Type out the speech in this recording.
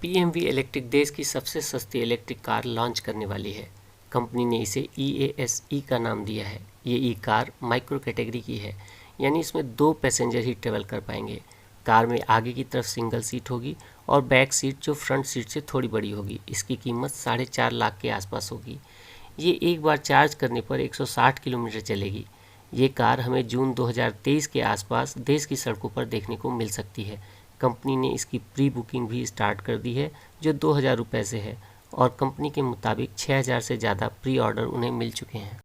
PMV electric देश की सबसे सस्ती इलेक्ट्रिक कार लॉन्च करने वाली है। कंपनी ने इसे EASE का नाम दिया है। ये ई कार माइक्रो कैटेगरी की है, यानी इसमें 2 पैसेंजर ही ट्रेवल कर पाएंगे। कार में आगे की तरफ सिंगल सीट होगी और बैक सीट जो फ्रंट सीट से थोड़ी बड़ी होगी। इसकी कीमत 4.5 लाख के आसपास होगी। ये एक बार चार्ज करने पर 160 किलोमीटर चलेगी। ये कार हमें जून 2023 के आसपास देश की सड़कों पर देखने को मिल सकती है। कंपनी ने इसकी प्री बुकिंग भी स्टार्ट कर दी है, जो 2000 रुपये से है, और कंपनी के मुताबिक 6000 से ज़्यादा प्री ऑर्डर उन्हें मिल चुके हैं।